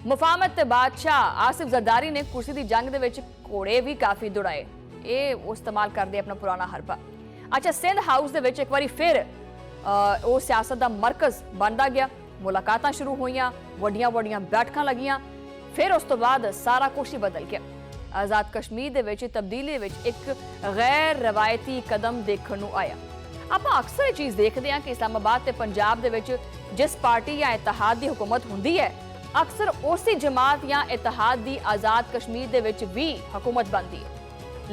ਮੁਫਾਹਮਤ ਤੇ ਬਾਦਸ਼ਾਹ ਆਸਿਫ ਜ਼ਰਦਾਰੀ ਨੇ ਕੁਰਸੀ ਦੀ ਜੰਗ ਦੇ ਵਿੱਚ ਘੋੜੇ ਵੀ ਕਾਫੀ ਦੌੜਾਏ। ਇਹ ਉਹ ਇਸਤੇਮਾਲ ਕਰਦੇ ਆਪਣਾ ਪੁਰਾਣਾ ਹਰਬਾ। ਅੱਛਾ, ਸਿੰਧ ਹਾਊਸ ਦੇ ਵਿੱਚ ਇੱਕ ਵਾਰੀ ਫਿਰ ਉਹ ਸਿਆਸਤ ਦਾ ਮਰਕਜ਼ ਬਣਦਾ ਗਿਆ। ਮੁਲਾਕਾਤਾਂ ਸ਼ੁਰੂ ਹੋਈਆਂ, ਵੱਡੀਆਂ ਵੱਡੀਆਂ ਬੈਠਕਾਂ ਲੱਗੀਆਂ। ਫਿਰ ਉਸ ਤੋਂ ਬਾਅਦ ਸਾਰਾ ਕੁਝ ਹੀ ਬਦਲ ਗਿਆ। ਆਜ਼ਾਦ ਕਸ਼ਮੀਰ ਦੇ ਵਿੱਚ ਤਬਦੀਲੀ ਵਿੱਚ ਇੱਕ ਗੈਰ ਰਵਾਇਤੀ ਕਦਮ ਦੇਖਣ ਨੂੰ ਆਇਆ। ਆਪਾਂ ਅਕਸਰ ਇਹ ਚੀਜ਼ ਦੇਖਦੇ ਹਾਂ ਕਿ ਇਸਲਾਮਾਬਾਦ ਤੇ ਪੰਜਾਬ ਦੇ ਵਿੱਚ ਜਿਸ ਪਾਰਟੀ ਜਾਂ ਇਤਿਹਾਦ ਦੀ ਹੁਕੂਮਤ ਹੁੰਦੀ ਹੈ, ਅਕਸਰ ਉਸੇ ਜਮਾਤ ਜਾਂ ਇਤਿਹਾਦ ਦੀ ਆਜ਼ਾਦ ਕਸ਼ਮੀਰ ਦੇ ਵਿੱਚ ਵੀ ਹਕੂਮਤ ਬਣਦੀ ਹੈ।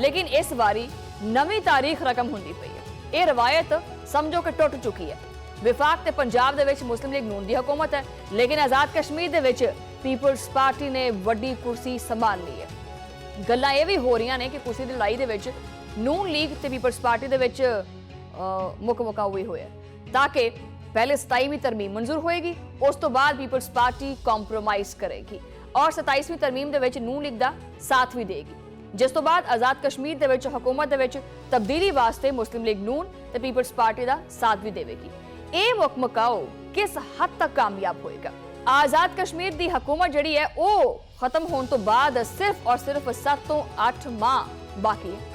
ਲੇਕਿਨ ਇਸ ਵਾਰੀ ਨਵੀਂ ਤਾਰੀਖ ਰਕਮ ਹੁੰਦੀ ਪਈ ਹੈ। ਇਹ ਰਵਾਇਤ ਸਮਝੋ ਕਿ ਟੁੱਟ ਚੁੱਕੀ ਹੈ। ਵਿਫਾਕ ਤੇ ਪੰਜਾਬ ਦੇ ਵਿੱਚ ਮੁਸਲਿਮ ਲੀਗ ਨੂਨ ਦੀ ਹਕੂਮਤ ਹੈ, ਲੇਕਿਨ ਆਜ਼ਾਦ ਕਸ਼ਮੀਰ ਦੇ ਵਿੱਚ ਪੀਪਲਸ ਪਾਰਟੀ ਨੇ ਵੱਡੀ ਕੁਰਸੀ ਸੰਭਾਲ ਲਈ ਹੈ। ਗੱਲਾਂ ਇਹ ਵੀ ਹੋ ਰਹੀਆਂ ਨੇ ਕਿ ਕੁਰਸੀ ਦੀ ਲੜਾਈ ਦੇ ਵਿੱਚ ਨੂਨ ਲੀਗ ਤੇ ਪੀਪਲਸ ਪਾਰਟੀ ਦੇ ਵਿੱਚ ਮੁੱਕਾ ਵੀ ਹੋਇਆ, ਤਾਂ ਕਿ ਪਹਿਲੇ 27ਵੀਂ ਤਰਮੀਮ ਮਨਜ਼ੂਰ ਹੋਏਗੀ, ਉਸ ਤੋਂ ਬਾਅਦ ਪੀਪਲਸ ਪਾਰਟੀ ਕੰਪਰੋਮਾਈਜ਼ ਕਰੇਗੀ ਔਰ 27ਵੀਂ ਤਰਮੀਮ ਦੇ ਵਿੱਚ ਨੂਨ ਲੀਗ ਦਾ ਸਾਥ ਵੀ ਦੇਗੀ, ਜਿਸ ਤੋਂ ਬਾਅਦ ਆਜ਼ਾਦ ਕਸ਼ਮੀਰ ਦੇ ਵਿੱਚ ਹਕੂਮਤ ਦੇ ਵਿੱਚ ਤਬਦੀਲੀ ਵਾਸਤੇ ਮੁਸਲਿਮ ਲੀਗ ਨੂਨ ਤੇ ਪੀਪਲਸ ਪਾਰਟੀ ਦਾ ਸਾਥ ਵੀ ਦੇਵੇਗੀ। ਇਹ ਮੁਕਾਓ ਕਿਸ ਹੱਦ ਤੱਕ ਕਾਮਯਾਬ ਹੋਏਗਾ? ਆਜ਼ਾਦ ਕਸ਼ਮੀਰ ਦੀ ਹਕੂਮਤ ਜਿਹੜੀ ਹੈ ਉਹ ਖਤਮ ਹੋਣ ਤੋਂ ਬਾਅਦ ਸਿਰਫ ਔਰ ਸਿਰਫ 7 ਤੋਂ 8 ਮਾਹ ਬਾਕੀ ਹੈ।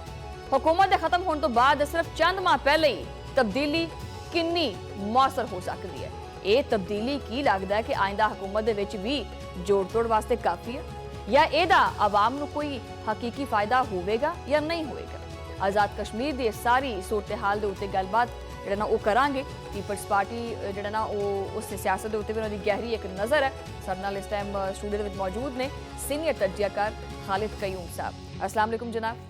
हुकूमत के खत्म होने तो बाद सिर्फ चंद माह पहले ही तब्दीली किन्नी मौसर हो सकती है। ये तब्दीली की लगता है कि आइंदा हुकूमत दे विच भी जोड़ तोड़ वास्ते काफ़ी है या इहदा आवाम नूं कोई हकीकी फायदा होवेगा या नहीं होवेगा? आज़ाद कश्मीर की सारी सूरत हाल के उत्ते गलबात जिहड़ा ना वो करांगे। पीपल्स पार्टी जिहड़ा ना वो उस सियासत के उत्ते भी उन्हां दी गहरी एक नज़र है। साडे नाल इस टाइम स्टूडियो दे विच मौजूद ने सीनियर तजज़ियाकार खालिद कयूम साहब। अस्सलाम वालेकुम जनाब।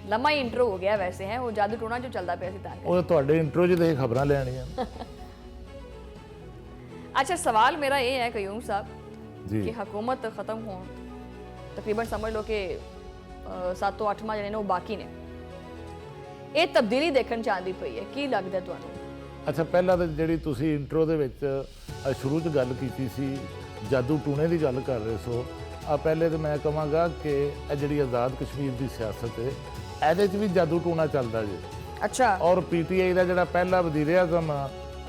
लम्मा ही इंट्रो हो गया वैसे है, वो जादू टोना जो चलता पे इंट्रो च खबर लैनियां। अच्छा, सवाल मेरा ये है कयूम साहब कि हुकूमत खत्म हो तकरीबन समझ लो कि 7 ਤੋਂ 8 माह जिहड़े बाकी ने, ये तब्दीली देखण चाहती पई है, की लगदा तुहानूं? अच्छा, पहला तो जिहड़ी तुसीं इंट्रो दे विच शुरू च गल कीती सी जादू टूने की गल कर रहे सो, पहले तो मैं कहांगा कि जिहड़ी आज़ाद कश्मीर की सियासत है ਇਹਦੇ 'ਚ ਵੀ जादू टूना चलता जी। अच्छा। और PTI का जिहड़ा पहला वज़ीर आज़म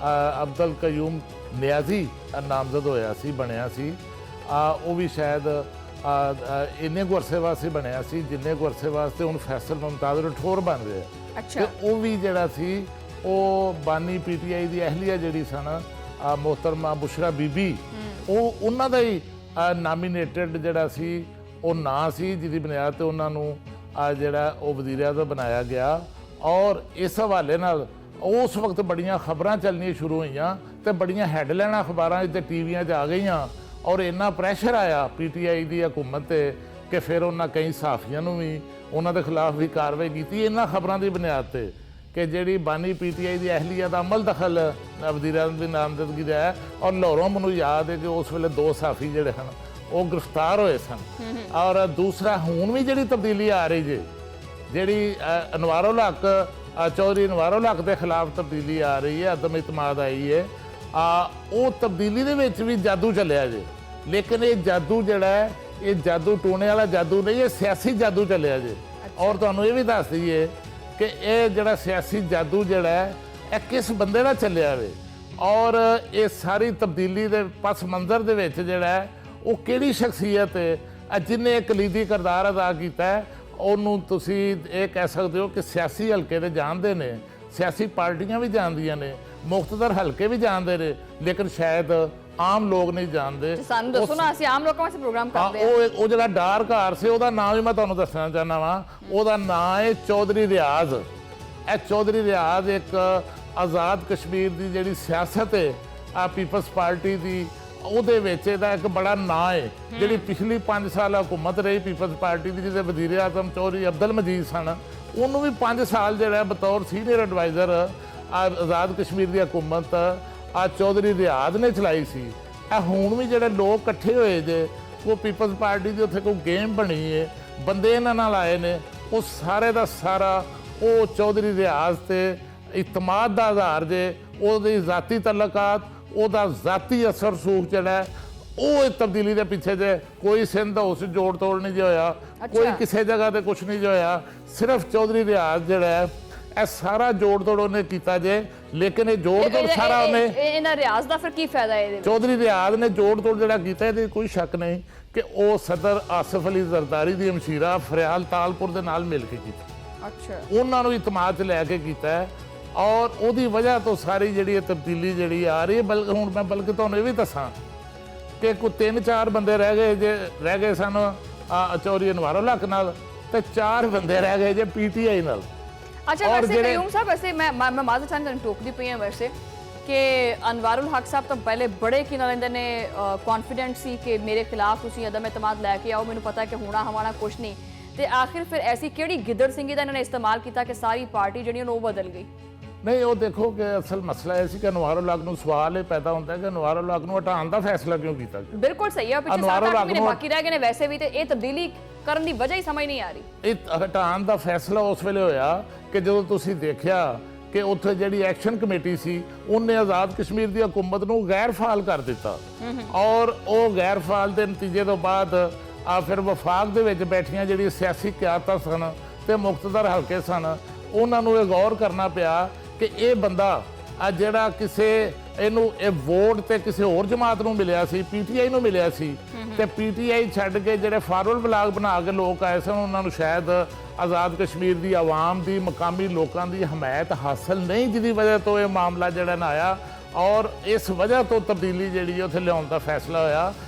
अब्दुल कयूम नियाज़ी नामजद होया सी, बनिया सी, वो भी शायद इन्ने को अरसे वास्ते बनया सी जिन्ने को अरसे वास्ते हुण फैसल मुमताज़ राठौर बन रहे हैं। अच्छा। वो भी जिहड़ा सी वो बानी PTI की अहलिया जिहड़ी सन मोहतरमा बुशरा बीबी, वो उन्हां दा ही नामीनेटेड जिहड़ा सी वो नां सी जिहदी बुनियाद ते उन्हां नूं जिहड़ा वो वज़ीर आज़म बनाया गया। और इस हवाले नाल उस वक्त बड़ियां खबरां चलनियां शुरू हुईयां ते बड़ियां हैडलाइन अखबारां ते टीवियां च आ गईयां और इन्ना प्रैशर आया PTI की हुकूमत ते कि फिर उन्हां कई सहाफियां नूं भी उन्हां दे खिलाफ भी कार्रवाई की इन्हां खबरां की बुनियाद ते कि जिहड़ी बानी PTI की अहलिया का अमल दखल वज़ीर आज़म की नामजदगी दा है। और लाहौरों मैनूं याद है कि उस वेले 2 सहाफी जिहड़े हन वो गिरफ्तार होए सन। और दूसरा हुण भी जिहड़ी तब्दीली आ रही जे, जिहड़ी अनवारुल हक चौधरी अनवारुल हक के खिलाफ तब्दीली आ रही है, अदम इतमाद आई है, वो तब्दीली दे विच भी जादू चलिया जे। लेकिन ये जादू जिहड़ा है ये जादू टोने वाला जादू नहीं, ये सियासी जादू चलिया जे। और तुहानूं ये भी दस दईए कि ये जिहड़ा सियासी जादू जिहड़ा है ये किस बंदे दा चलिया वे और ये सारी तब्दीली दे पस मंजर दे विच जिहड़ा है वो किहड़ी शख्सियत है जिन्हें एक कलीदी किरदार अदा किया है। ਉਹਨੂੰ ਤੁਸੀਂ ਇਹ ਕਹਿ ਸਕਦੇ ਹੋ ਕਿ ਸਿਆਸੀ ਹਲਕੇ ਦੇ ਜਾਣਦੇ ਨੇ, ਸਿਆਸੀ ਪਾਰਟੀਆਂ ਵੀ ਜਾਣਦੀਆਂ ਨੇ, ਮੁਖਤਦਰ ਹਲਕੇ ਵੀ ਜਾਣਦੇ ਨੇ, ਲੇਕਿਨ ਸ਼ਾਇਦ ਆਮ ਲੋਕ ਨਹੀਂ ਜਾਣਦੇ। ਸਾਨੂੰ ਦੱਸੋ ਨਾ, ਅਸੀਂ ਆਮ ਲੋਕਾਂ ਵਾਸਤੇ ਪ੍ਰੋਗਰਾਮ ਕਰਦੇ ਹਾਂ। ਉਹ ਜਿਹੜਾ ਡਾਰਕ ਹਾਰ ਸੀ ਉਹਦਾ ਨਾਮ ਵੀ ਮੈਂ ਤੁਹਾਨੂੰ ਦੱਸਣਾ ਚਾਹੁੰਦਾ ਵਾਂ। ਉਹਦਾ ਨਾਮ ਹੈ ਚੌਧਰੀ ਰਿਆਜ਼। ਇਹ ਚੌਧਰੀ ਰਿਆਜ਼ ਇੱਕ ਆਜ਼ਾਦ ਕਸ਼ਮੀਰ ਦੀ ਜਿਹੜੀ ਸਿਆਸਤ ਹੈ ਪੀਪਲਸ ਪਾਰਟੀ ਦੀ, ਉਹਦੇ ਵਿੱਚ ਇਹਦਾ ਇੱਕ ਬੜਾ ਨਾਂ ਹੈ। ਜਿਹੜੀ ਪਿਛਲੀ 5 ਸਾਲ हुकूमत रही पीपल्स पार्टी की, जिसे वज़ीर आज़म चौधरी अब्दुल मजीद सन, उन्होंने भी 5 साल जो बतौर सीनियर एडवाइज़र आज़ाद कश्मीर की हुकूमत चौधरी रियाज ने चलाई सी। हुण भी जो लोग इकट्ठे होए जे वो पीपल्स पार्टी की उत्थे कोई गेम बनी है, बंदे इन्हां नाल आए ने, वो सारे का सारा वो चौधरी रियाज ते इतमाद का आधार जे, वो ज़ाती तल्लुकात, ਉਹਦਾ ਜ਼ਾਤੀ ਅਸਰ ਸੂਖ ਜਿਹੜਾ ਉਹ ਤਬਦੀਲੀ ਦੇ ਪਿੱਛੇ ਜੇ ਕੋਈ ਸਿੰਧ ਹਾਊਸ ਜੋੜ ਤੋੜ ਨਹੀਂ ਹੋਇਆ, ਕੋਈ ਕਿਸੇ ਜਗ੍ਹਾ ਤੇ ਕੁਝ ਨਹੀਂ ਹੋਇਆ। ਸਿਰਫ ਚੌਧਰੀ ਰਿਆਜ਼ ਜਿਹੜਾ ਇਹ ਸਾਰਾ ਜੋੜ ਤੋੜ ਉਹਨੇ ਕੀਤਾ ਜੇ, ਲੇਕਿਨ ਇਹ ਜੋੜ ਤੋੜ ਸਾਰਾ ਉਹਨੇ ਇਹਨਾਂ ਰਿਆਜ਼ ਦਾ ਫਿਰ ਕੀ ਫਾਇਦਾ ਇਹਦੇ ਵਿੱਚ? ਚੌਧਰੀ ਰਿਆਜ਼ ਨੇ ਜੋੜ ਤੋੜ ਜਿਹੜਾ ਕੀਤਾ, ਇਹਦੇ ਕੋਈ ਸ਼ੱਕ ਨਹੀਂ ਕਿ ਉਹ ਸਦਰ ਆਸਿਫ ਅਲੀ ਜ਼ਰਦਾਰੀ ਦੀ ਹਮਸ਼ੀਰਾ ਫਰਿਆਲ ਤਾਲਪੁਰ ਦੇ ਨਾਲ ਮਿਲ ਕੇ ਕੀਤਾ। ਅੱਛਾ, ਉਹਨਾਂ ਨੂੰ ਇਤਮਾਦ 'ਚ ਲੈ ਕੇ ਕੀਤਾ ਹੈ ਔਰ ਉਹਦੀ ਵਜ੍ਹਾ ਤੋਂ ਸਾਰੀ ਜਿਹੜੀ ਇਹ ਤਬਦੀਲੀ ਜਿਹੜੀ ਆ ਰਹੀ ਹੈ। ਹੁਣ ਮੈਂ ਬਲਕਿ ਤੁਹਾਨੂੰ ਇਹ ਵੀ ਦੱਸਾਂ ਕਿ ਕੋਈ 3-4 ਬੰਦੇ ਰਹਿ ਗਏ ਸਨ ਚੌਧਰੀ ਅਨਵਾਰੁਲ ਹਕ ਨਾਲ, ਤੇ 4 ਬੰਦੇ ਰਹਿ ਗਏ ਜੇ ਪੀਟੀਆਈ ਨਾਲ। अच्छा वैसे कयूम साहब, वैसे मैं माजर चाहती हूँ टोकदी पई हैं वैसे कि अनवारुल हक साहब तो पहले बड़े की नाल इंदे ने कॉन्फिडेंट सी कि मेरे खिलाफ तुसीं अदम एतमाद लैके आओ, मैनूं पता है कि होना हमारा कुछ नहीं, ते आखिर फिर ऐसी किहड़ी गिदड़ सिंगी दा इन्होंने इस्तेमाल किया कि सारी पार्टी जिहड़ी वो बदल गई? नहीं, वो देखो कि असल मसला यह कि अनवारुल हक नूं सवाल ये पैदा होता है कि अनवारुल हक नूं हटाउण दा फैसला क्यों किया गया। बिल्कुल सही है, पिछले 7-8 महीने बाकी रह गए ने वैसे भी, ते ये तब्दीली ਕਰਨ ਦੀ ਵਜ੍ਹਾ ਹੀ ਸਮਝ ਨਹੀਂ ਆ ਰਹੀ। ਇਹ ਹਟਾਉਣ ਦਾ ਫੈਸਲਾ ਉਸ ਵੇਲੇ ਹੋਇਆ ਕਿ ਜਦੋਂ ਤੁਸੀਂ ਦੇਖਿਆ ਕਿ ਉੱਥੇ ਜਿਹੜੀ ਐਕਸ਼ਨ ਕਮੇਟੀ ਸੀ ਉਹਨੇ ਆਜ਼ਾਦ ਕਸ਼ਮੀਰ ਦੀ ਹਕੂਮਤ ਨੂੰ ਗੈਰ ਫਾਲ ਕਰ ਦਿੱਤਾ, ਔਰ ਉਹ ਗੈਰ ਫਾਲ ਦੇ ਨਤੀਜੇ ਤੋਂ ਬਾਅਦ ਫਿਰ ਵਫਾਕ ਦੇ ਵਿੱਚ ਬੈਠੀਆਂ ਜਿਹੜੀ ਸਿਆਸੀ ਕਿਆਦਤਾਂ ਸਨ ਤੇ ਮੁਖਤਦਰ ਹਲਕੇ ਸਨ, ਉਹਨਾਂ ਨੂੰ ਇਹ ਗੌਰ ਕਰਨਾ ਪਿਆ ਕਿ ਇਹ ਬੰਦਾ ਜਿਹੜਾ ਕਿਸੇ ਇਹਨੂੰ ਇਹ ਵੋਟ ਤੇ ਕਿਸੇ ਹੋਰ ਜਮਾਤ ਨੂੰ ਮਿਲਿਆ ਸੀ, ਪੀਟੀਆਈ ਨੂੰ ਮਿਲਿਆ ਸੀ, ਤੇ ਪੀਟੀਆਈ ਛੱਡ ਕੇ ਜਿਹੜੇ ਫਾਰਵਰਡ ਬਲਾਕ ਬਣਾ ਕੇ ਲੋਕ ਆਏ ਸਨ, ਉਹਨਾਂ ਨੂੰ ਸ਼ਾਇਦ ਆਜ਼ਾਦ ਕਸ਼ਮੀਰ ਦੀ ਆਵਾਮ ਦੀ, ਮਕਾਮੀ ਲੋਕਾਂ ਦੀ ਹਮਾਇਤ ਹਾਸਲ ਨਹੀਂ, ਜਿਹਦੀ ਵਜ੍ਹਾ ਤੋਂ ਇਹ ਮਾਮਲਾ ਜਿਹੜਾ ਨਾ ਆਇਆ, ਔਰ ਇਸ ਵਜ੍ਹਾ ਤੋਂ ਤਬਦੀਲੀ ਜਿਹੜੀ ਉੱਥੇ ਲਿਆਉਣ ਦਾ ਫੈਸਲਾ ਹੋਇਆ।